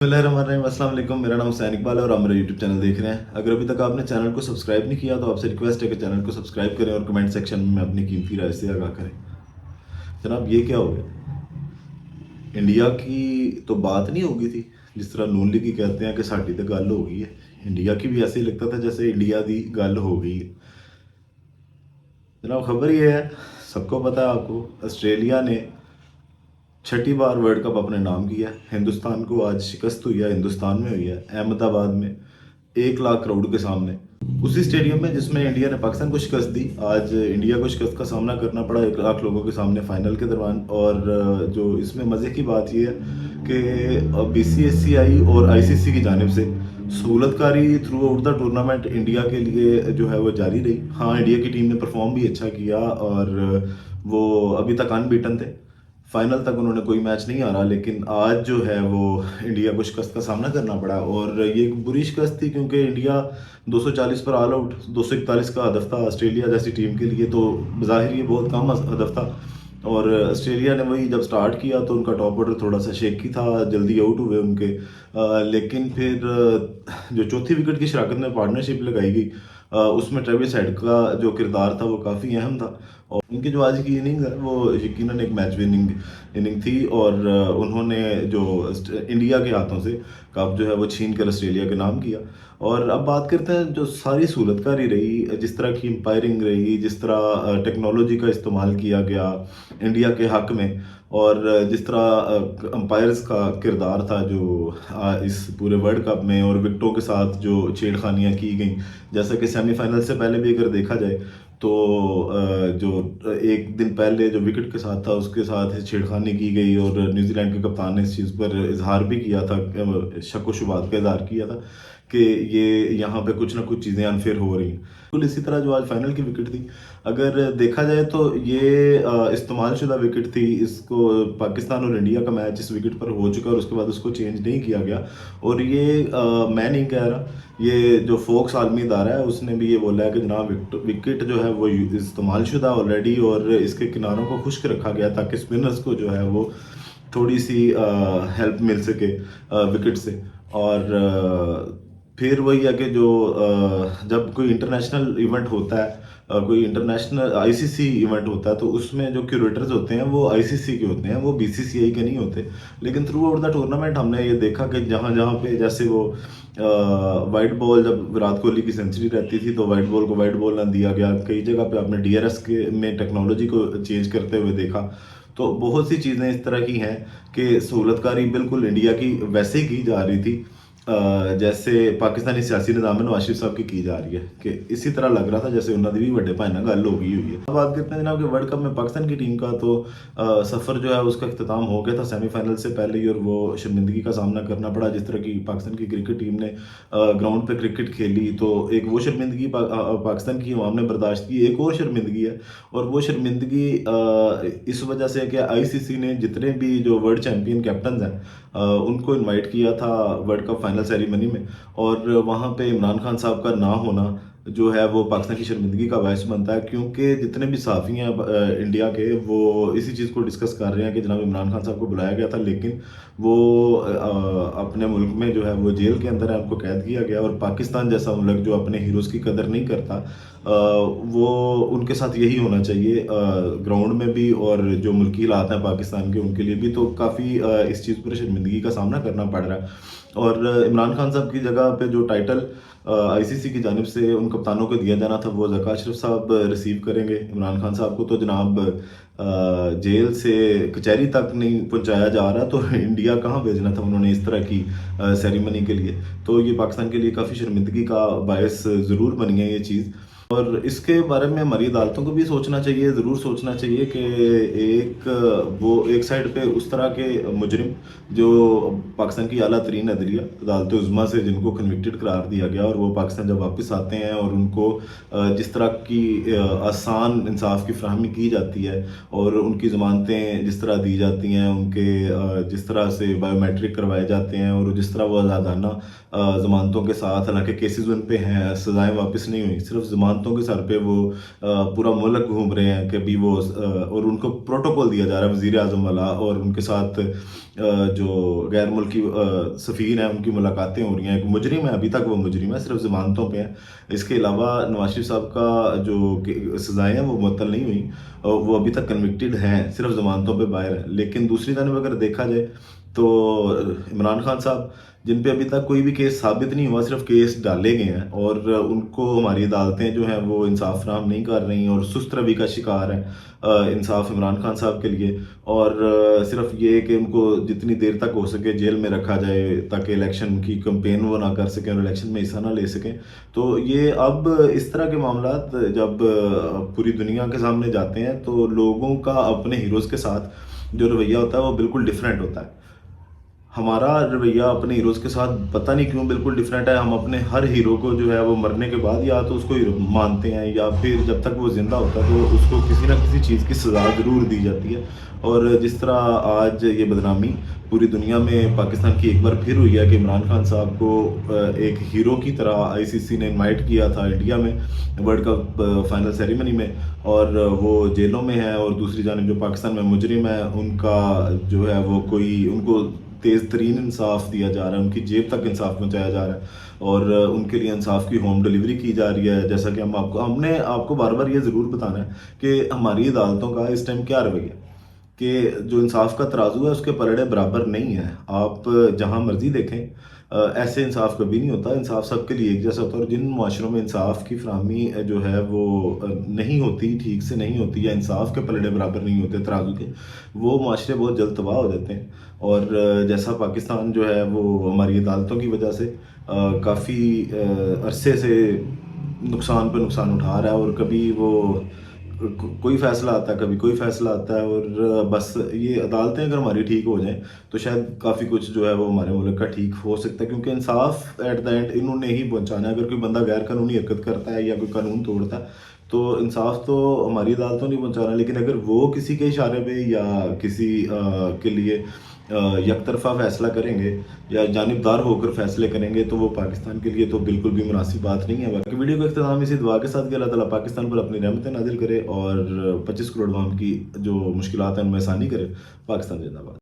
अस्सलाम वालेकुम। मेरा नाम सैन इकबाल है और आप मेरा यूट्यूब चैनल देख रहे हैं। अगर अभी तक आपने चैनल को सब्सक्राइब नहीं किया तो आपसे रिक्वेस्ट है कि चैनल को सब्सक्राइब करें और कमेंट सेक्शन में अपनी कीमती राय से आगाह करें। जनाब, ये क्या हो गया? इंडिया की तो बात नहीं होगी थी। जिस तरह नून लीग की कहते हैं कि साड़ी तो गल हो गई है, इंडिया की भी ऐसे ही लगता था जैसे इंडिया की गल हो गई है। जनाब, खबर ये है, सबको पता है, आपको ऑस्ट्रेलिया ने छठी बार वर्ल्ड कप अपने नाम किया। हिंदुस्तान को आज शिकस्त हुई है, हिंदुस्तान में हुई है, अहमदाबाद में 1 लाख करोड़ के सामने। उसी स्टेडियम में जिसमें इंडिया ने पाकिस्तान को शिकस्त दी, आज इंडिया को शिकस्त का सामना करना पड़ा 1 लाख लोगों के सामने फाइनल के दौरान। और जो इसमें मज़े की बात यह है कि BCCI और ICC की जानिब से सहूलतकारी throughout the tournament India के लिए जो है वो जारी रही। हाँ, इंडिया की टीम ने परफॉर्म भी अच्छा किया और वो अभी तक अनबीटन थे। फाइनल तक उन्होंने कोई मैच नहीं हारा, लेकिन आज जो है वो इंडिया को शिकस्त का सामना करना पड़ा। और ये एक बुरी शिकस्त थी क्योंकि इंडिया 240 पर ऑल आउट, 241 का हदफ था ऑस्ट्रेलिया जैसी टीम के लिए, तो बज़ाहिर ये बहुत कम हदफ था। और ऑस्ट्रेलिया ने वही जब स्टार्ट किया तो उनका टॉप ऑर्डर थोड़ा सा शेकी था, जल्दी आउट हुए उनके। लेकिन फिर जो चौथी विकेट की शराकत में पार्टनरशिप लगाई गई, उसमें ट्रेविस हेड का जो किरदार था वो काफ़ी अहम था। और उनकी जो आज की इनिंग है वो यकीनन एक मैच विनिंग इनिंग थी। और उन्होंने जो इंडिया के हाथों से कप जो है वो छीन कर ऑस्ट्रेलिया के नाम किया। और अब बात करते हैं जो सारी सहूलतकारी रही, जिस तरह की एम्पायरिंग रही, जिस तरह टेक्नोलॉजी का इस्तेमाल किया गया इंडिया के हक में, और जिस तरह अंपायर्स का किरदार था जो इस पूरे वर्ल्ड कप में, और विकेटों के साथ जो छेड़खानियाँ की गई, जैसा कि सेमीफाइनल से पहले भी अगर देखा जाए तो जो एक दिन पहले जो विकेट के साथ था उसके साथ छेड़खानी की गई, और न्यूजीलैंड के कप्तान ने इस चीज़ पर इजहार भी किया था, शक व शुबात का इजहार किया था कि ये यहाँ पे कुछ ना कुछ चीज़ें अनफेयर हो रही हैं। बिल्कुल इसी तरह जो आज फाइनल की विकेट थी, अगर देखा जाए तो ये इस्तेमाल शुदा विकेट थी। इसको पाकिस्तान और इंडिया का मैच इस विकेट पर हो चुका और उसके बाद उसको चेंज नहीं किया गया। और ये मैं नहीं कह रहा, ये जो फोक्स आलमी इदारा है उसने भी ये बोला है कि जनाब विकेट जो है वो इस्तेमाल शुदा ऑलरेडी, और इसके किनारों को खुश्क रखा गया ताकि स्पिनर्स को जो है वो थोड़ी सी हेल्प मिल सके विकेट से। और फिर वही है कि जो जब कोई इंटरनेशनल इवेंट होता है, कोई इंटरनेशनल ICC इवेंट होता है, तो उसमें जो क्यूरेटर्स होते हैं वो ICC के होते हैं, वो BCCI के नहीं होते। लेकिन थ्रू आउट द टूर्नामेंट हमने ये देखा कि जहाँ जहाँ पे जैसे वो वाइट बॉल, जब विराट कोहली की सेंचुरी रहती थी तो वाइट बॉल को वाइट बॉल ना दिया गया। कई जगह पे आपने DRS के में टेक्नोलॉजी को चेंज करते हुए देखा। तो बहुत सी चीज़ें इस तरह की हैं कि सहूलतकारी बिल्कुल इंडिया की वैसे ही की जा रही थी जैसे पाकिस्तानी सियासी निज़ाम में नवाज शरीफ साहब की जा रही है, कि इसी तरह लग रहा था जैसे उन्होंने भी बड़े भाई ना गल हो गई हुई है। अब बात करते हैं जनाब कि वर्ल्ड कप में पाकिस्तान की टीम का, तो सफ़र जो है उसका अख्ताम हो गया था सेमीफाइनल से पहले ही, और वो शर्मिंदगी का सामना करना पड़ा। जिस तरह की पाकिस्तान की क्रिकेट टीम ने ग्राउंड पे क्रिकेट खेली, तो एक वो शर्मिंदगी पाकिस्तान की अवाम ने बर्दाश्त की। एक और शर्मिंदगी है, और वो शर्मिंदगी इस वजह से कि ICC ने जितने भी जो वर्ल्ड चैम्पियन कैप्टन हैं उनको इनवाइट किया था वर्ल्ड कप फाइनल सेरेमनी में, और वहाँ पे इमरान खान साहब का ना होना जो है वो पाकिस्तान की शर्मिंदगी का बायस बनता है। क्योंकि जितने भी सहाफ़ी हैं इंडिया के, वो इसी चीज़ को डिस्कस कर रहे हैं कि जनाब इमरान खान साहब को बुलाया गया था, लेकिन वो अपने मुल्क में जो है वो जेल के अंदर है, उनको कैद किया गया। और पाकिस्तान जैसा मुल्क जो अपने हीरोज़ की कदर नहीं करता, वो उनके साथ यही होना चाहिए ग्राउंड में भी, और जो मुल्की हालात हैं पाकिस्तान के उनके लिए भी। तो काफ़ी इस चीज़ पर शर्मिंदगी का सामना करना पड़ रहा है। और इमरान खान साहब की जगह पे जो टाइटल ICC की जानिब से उन कप्तानों को दिया जाना था वो ज़का अशरफ साहब रिसीव करेंगे। इमरान खान साहब को तो जनाब जेल से कचहरी तक नहीं पहुंचाया जा रहा, तो इंडिया कहाँ भेजना था उन्होंने इस तरह की सेरेमनी के लिए। तो ये पाकिस्तान के लिए काफ़ी शर्मिंदगी का बायस ज़रूर बनी है ये चीज़। और इसके बारे में हमारी अदालतों को भी सोचना चाहिए, ज़रूर सोचना चाहिए कि एक साइड पे उस तरह के मुजरिम जो पाकिस्तान की आला तरीन अदलिया अदालत उज़्मा से जिनको कन्विक्टेड करार दिया गया, और वो पाकिस्तान जब वापस आते हैं और उनको जिस तरह की आसान इंसाफ की फराहमी की जाती है, और उनकी ज़मानतें जिस तरह दी जाती हैं, उनके जिस तरह से बायोमेट्रिक करवाए जाते हैं, और जिस तरह वो आज़ादाना ज़मानतों के साथ, हालांकि केसेस उन पे हैं, सज़ाएँ वापस नहीं हुई, सिर्फ ज़मानत जमानतों के सर पे वो पूरा मुल्क घूम रहे हैं कि भी वो और उनको प्रोटोकॉल दिया जा रहा है वज़ीर आज़म वाला, और उनके साथ जो गैर मुल्की सफ़ीर हैं उनकी मुलाकातें हो रही हैं। एक मुजरिम है, अभी तक वो मुजरिम है, सिर्फ ज़मानतों पे है। इसके अलावा नवाज शरीफ साहब का जो सज़ाएँ हैं वो मुअत्तल नहीं हुई, वो अभी तक कन्विक्टेड हैं, सिर्फ ज़मानतों पे बाहर हैं। लेकिन दूसरी जानब अगर देखा जाए तो इमरान खान साहब, जिन पे अभी तक कोई भी केस साबित नहीं हुआ, सिर्फ केस डाले गए हैं, और उनको हमारी अदालतें जो हैं वो इंसाफ फराहम नहीं कर रही हैं, और सुस्त रवि का शिकार है इंसाफ इमरान खान साहब के लिए। और सिर्फ ये कि उनको जितनी देर तक हो सके जेल में रखा जाए ताकि इलेक्शन की कंपेन वो ना कर सकें और इलेक्शन में हिस्सा ना ले सकें। तो ये अब इस तरह के मामलात जब पूरी दुनिया के सामने जाते हैं तो लोगों का अपने हीरोज़ के साथ जो रवैया होता है वो बिल्कुल डिफरेंट होता है। हमारा रवैया अपने हीरोज़ के साथ पता नहीं क्यों बिल्कुल डिफरेंट है। हम अपने हर हीरो को जो है वो मरने के बाद या तो उसको हीरो मानते हैं, या फिर जब तक वो ज़िंदा होता है तो उसको किसी ना किसी चीज़ की सज़ा ज़रूर दी जाती है। और जिस तरह आज ये बदनामी पूरी दुनिया में पाकिस्तान की एक बार फिर हुई है कि इमरान खान साहब को एक हीरो की तरह आईसीसी ने इनवाइट किया था इंडिया में वर्ल्ड कप फाइनल सेरेमनी में, और वो जेलों में है, और दूसरी जानब जो पाकिस्तान में मुजरिम है उनका जो है वो कोई उनको तेज़ तरीन इंसाफ दिया जा रहा है, उनकी जेब तक इंसाफ पहुँचाया जा रहा है, और उनके लिए इंसाफ की होम डिलीवरी की जा रही है। जैसा कि हमने आपको बार बार ये ज़रूर बताना है कि हमारी अदालतों का इस टाइम क्या रवैया है, कि जो इंसाफ का तराजू है उसके पलड़े बराबर नहीं है। आप जहाँ मर्जी देखें, ऐसे इंसाफ कभी नहीं होता। इंसाफ सबके लिए एक जैसा होता है, और जिन माशरों में इंसाफ की फराहमी जो है वो नहीं होती, ठीक से नहीं होती, या इंसाफ के पलड़े बराबर नहीं होते तराजू के, वो माशरे बहुत जल्द तबाह हो जाते हैं। और जैसा पाकिस्तान जो है वो हमारी अदालतों की वजह से काफ़ी अरसे से नुकसान पे नुकसान उठा रहा है, और कभी वो कोई फ़ैसला आता है, कभी कोई फ़ैसला आता है, और बस ये अदालतें अगर हमारी ठीक हो जाएँ तो शायद काफ़ी कुछ जो है वो हमारे मुल्क का ठीक हो सकता है, क्योंकि इंसाफ एट द एंड इन्होंने ही पहुँचाना है। अगर कोई बंदा गैर कानूनी हरकत करता है या कोई कानून तोड़ता है तो इंसाफ तो हमारी अदालतों ने पहुँचाना है, लेकिन अगर वो किसी के इशारे पे या किसी के लिए एक तरफ़ा फ़ैसला करेंगे या जानिबदार होकर फ़ैसले करेंगे तो वो पाकिस्तान के लिए तो बिल्कुल भी मुनासिब बात नहीं है। बाकी वीडियो को इख्तिताम इसी दुआ के साथ कि अल्लाह ताला पाकिस्तान पर अपनी रहमतें नाज़िल करे और 25 करोड़ अवाम की जो मुश्किलात हैं उनमें आसानी करे। पाकिस्तान जिंदाबाद।